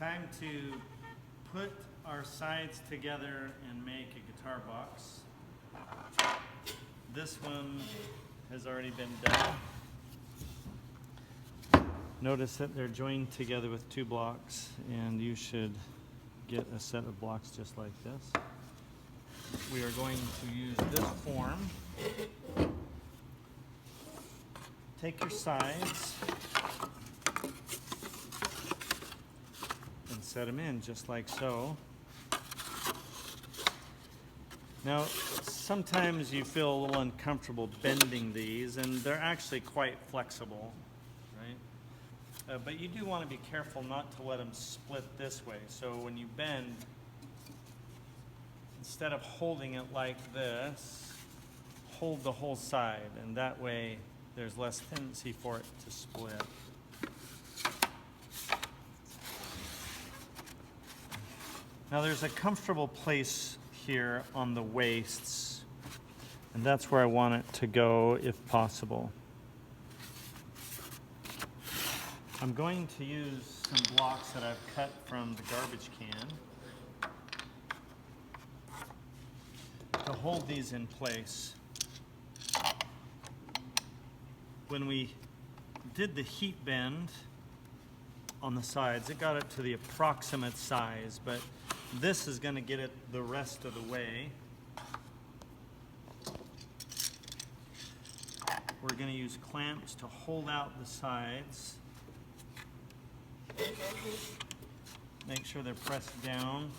time to put our sides together and make a guitar box. This one has already been done. Notice that they're joined together with two blocks, and you should get a set of blocks just like this. We are going to use this form. Take your sides and set them in just like so. Now, sometimes you feel a little uncomfortable bending these, and they're actually quite flexible, right? But you do want to be careful not to let them split this way. So when you bend, instead of holding it like this, hold the whole side, and that way there's less tendency for it to split. Now there's a comfortable place here on the waists, and that's where I want it to go if possible. I'm going to use some blocks that I've cut from the garbage can to hold these in place. When we did the heat bend on the sides, it got it to the approximate size, but this is going to get it the rest of the way. We're going to use clamps to hold out the sides. Make sure they're pressed down.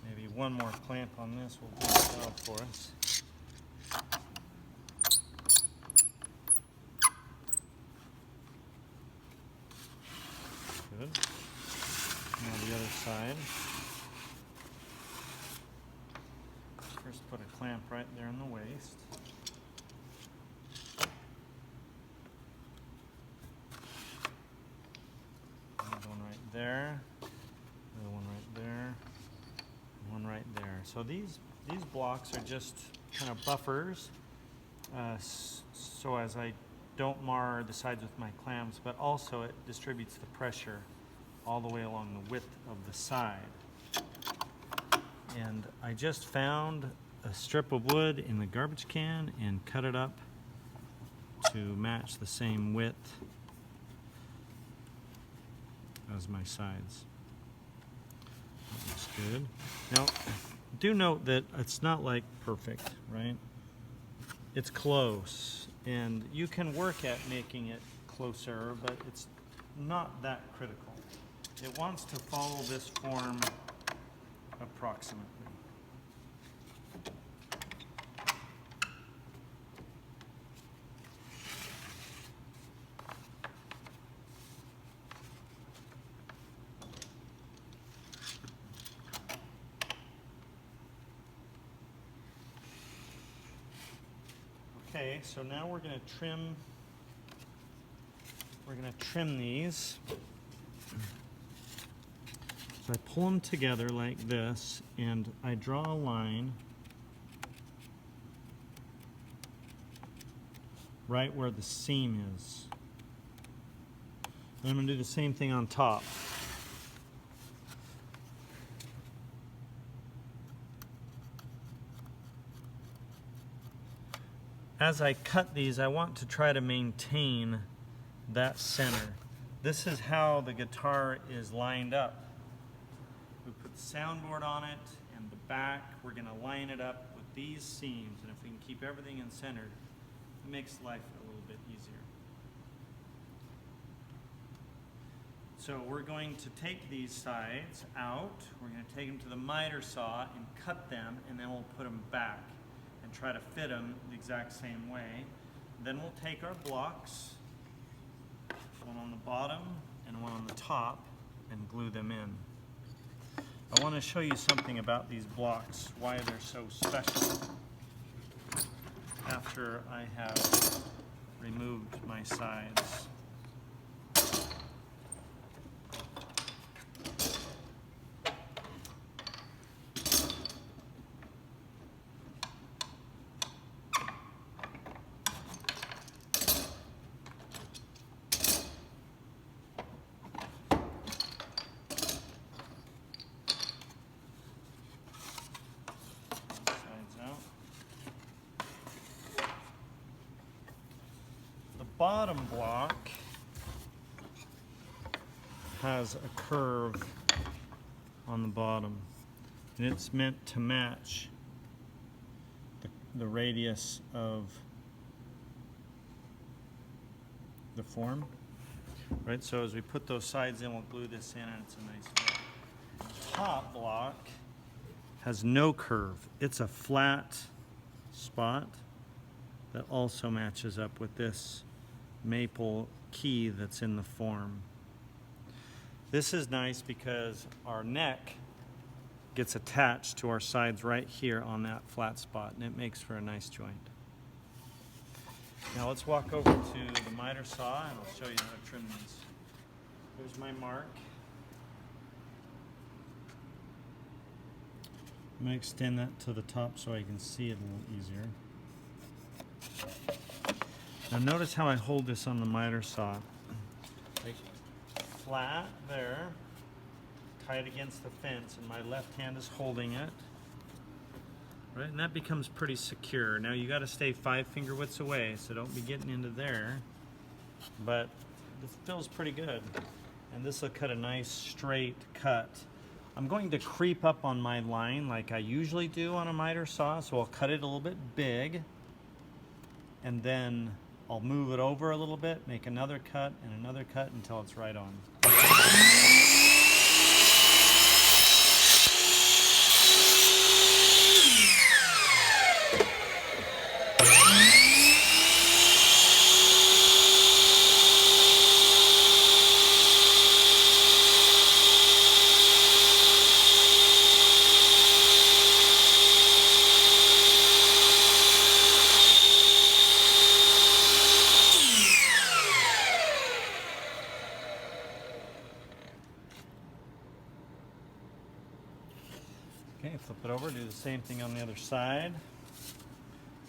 Maybe one more clamp on this will do it well for us. Good. Now the other side. First put a clamp right there in the waist. Another one right there. Another one right there. One right there. So these blocks are just kind of buffers, so as I don't mar the sides with my clamps, but also it distributes the pressure all the way along the width of the side. And I just found a strip of wood in the garbage can and cut it up to match the same width as my sides. That looks good. Now, do note that it's not like perfect, right? It's close, and you can work at making it closer, but it's not that critical. It wants to follow this form approximately. Okay, so now we're going to trim these. So I pull them together like this, and I draw a line right where the seam is. And I'm going to do the same thing on top. As I cut these, I want to try to maintain that center. This is how the guitar is lined up. We put the soundboard on it, and the back, we're going to line it up with these seams, and if we can keep everything in center, it makes life a little bit easier. So we're going to take these sides out, we're going to take them to the miter saw and cut them, and then we'll put them back and try to fit them the exact same way. Then we'll take our blocks, one on the bottom and one on the top, and glue them in. I want to show you something about these blocks, why they're so special, after I have removed my sides. bottom block has a curve on the bottom, and it's meant to match the radius of the form. Right, so as we put those sides in, we'll glue this in, and it's a nice fit. Top block has no curve. It's a flat spot that also matches up with this maple key that's in the form. This is nice because our neck gets attached to our sides right here on that flat spot, and it makes for a nice joint. Now let's walk over to the miter saw, and I'll show you how to trim these. Here's my mark. I'm going to extend that to the top so I can see it a little easier. Now notice how I hold this on the miter saw. Like flat there, tight against the fence, and my left hand is holding it. Right, and that becomes pretty secure. Now you got to stay 5 finger widths away, so don't be getting into there. But this feels pretty good, and this will cut a nice straight cut. I'm going to creep up on my line like I usually do on a miter saw, so I'll cut it a little bit big, and then I'll move it over a little bit, make another cut and another cut until it's right on. Okay, flip it over, do the same thing on the other side.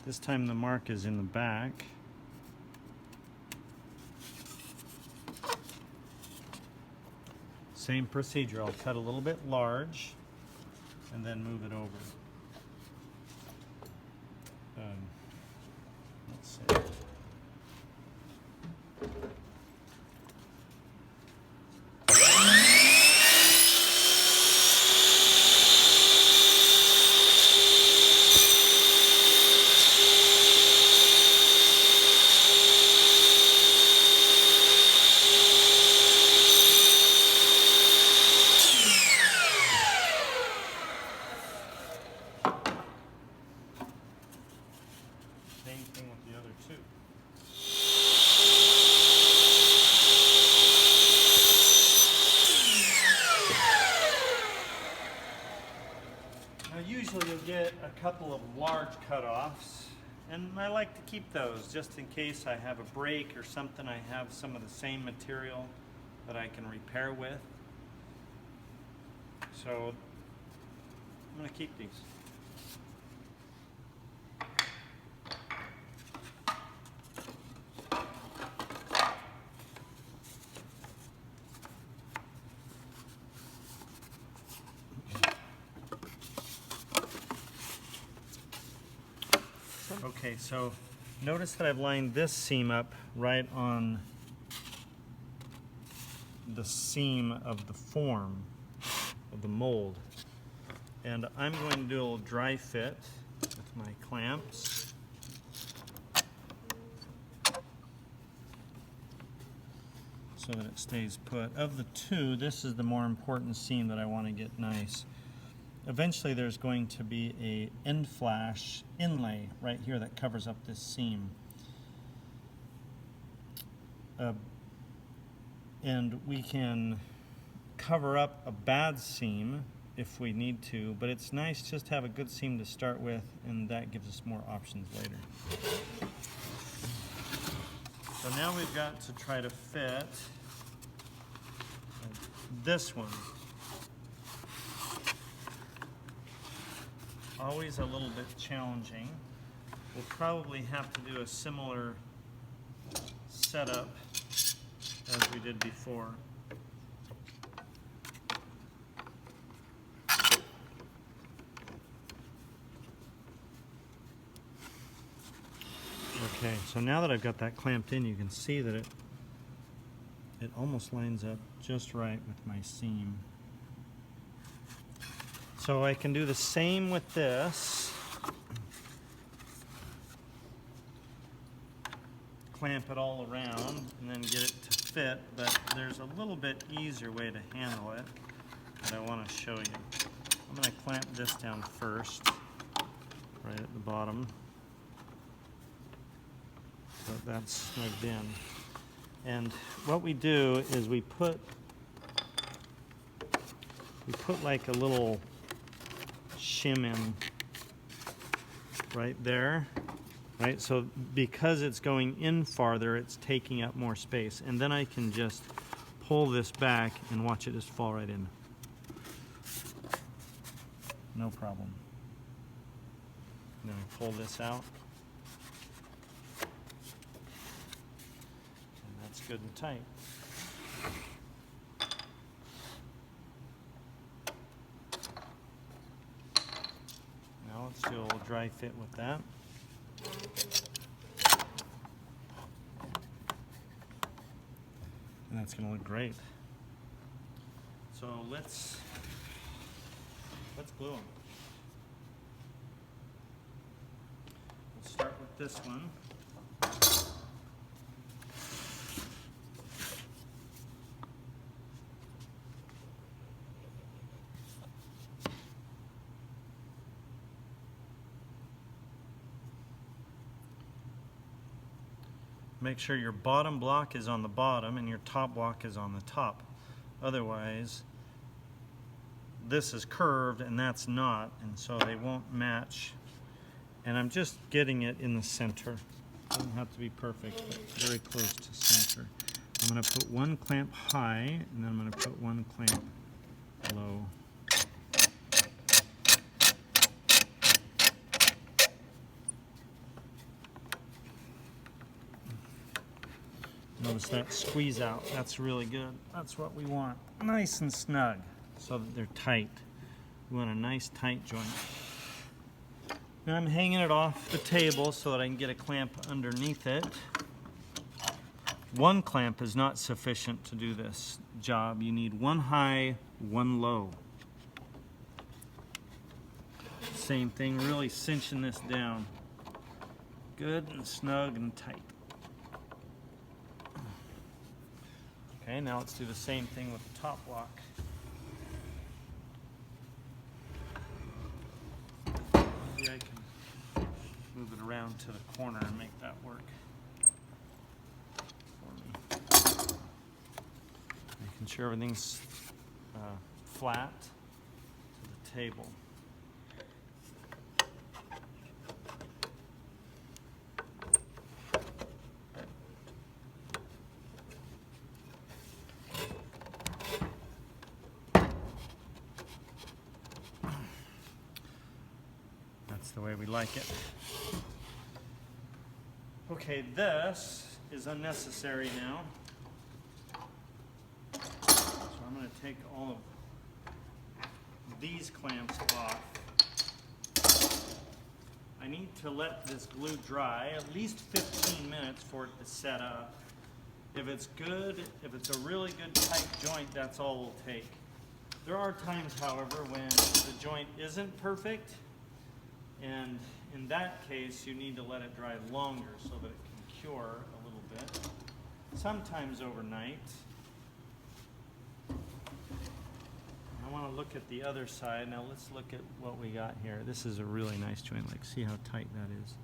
This time the mark is in the back. Same procedure, I'll cut a little bit large and then move it over. Let's see. Same thing with the other two. Now usually you'll get a couple of large cutoffs, and I like to keep those just in case I have a break or something. I have some of the same material that I can repair with. So I'm going to keep these. Okay, so notice that I've lined this seam up right on the seam of the form of the mold. And I'm going to do a little dry fit with my clamps. So that it stays put. Of the two, this is the more important seam that I want to get nice. Eventually there's going to be a end flash inlay right here that covers up this seam. And we can cover up a bad seam if we need to, but it's nice just to have a good seam to start with, and that gives us more options later. So now we've got to try to fit this one. Always a little bit challenging. We'll probably have to do a similar setup as we did before. Okay, so now that I've got that clamped in, you can see that it almost lines up just right with my seam. So I can do the same with this. Clamp it all around and then get it to fit, but there's a little bit easier way to handle it that I want to show you. I'm going to clamp this down first, right at the bottom, so that's snugged in. And what we do is we put like a little shim in right there. Right, so because it's going in farther, it's taking up more space. And then I can just pull this back and watch it just fall right in. No problem. And then I pull this out. And that's good and tight. Now let's do a little dry fit with that. And that's going to look great. So let's glue them. We'll start with this one. Make sure your bottom block is on the bottom and your top block is on the top. Otherwise, this is curved and that's not, and so they won't match. And I'm just getting it in the center. Doesn't have to be perfect, but very close to center. I'm going to put one clamp high, and then I'm going to put one clamp low. Notice that squeeze out. That's really good. That's what we want. Nice and snug so that they're tight. We want a nice tight joint. Now I'm hanging it off the table so that I can get a clamp underneath it. One clamp is not sufficient to do this job. You need one high, one low. Same thing, really cinching this down. Good and snug and tight. Okay, now let's do the same thing with the top block. Maybe I can move it around to the corner and make that work for me. Making sure everything's flat to the table. The way we like it. Okay, this is unnecessary now. So I'm going to take all of these clamps off. I need to let this glue dry at least 15 minutes for it to set up. If it's good, if it's a really good tight joint, that's all we'll take. There are times, however, when the joint isn't perfect. And in that case, you need to let it dry longer so that it can cure a little bit, sometimes overnight. I want to look at the other side. Now let's look at what we got here. This is a really nice joint. Like, see how tight that is?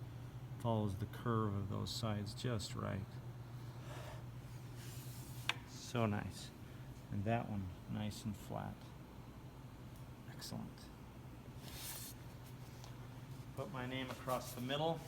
Follows the curve of those sides just right. So nice. And that one, nice and flat. Excellent. Put my name across the middle.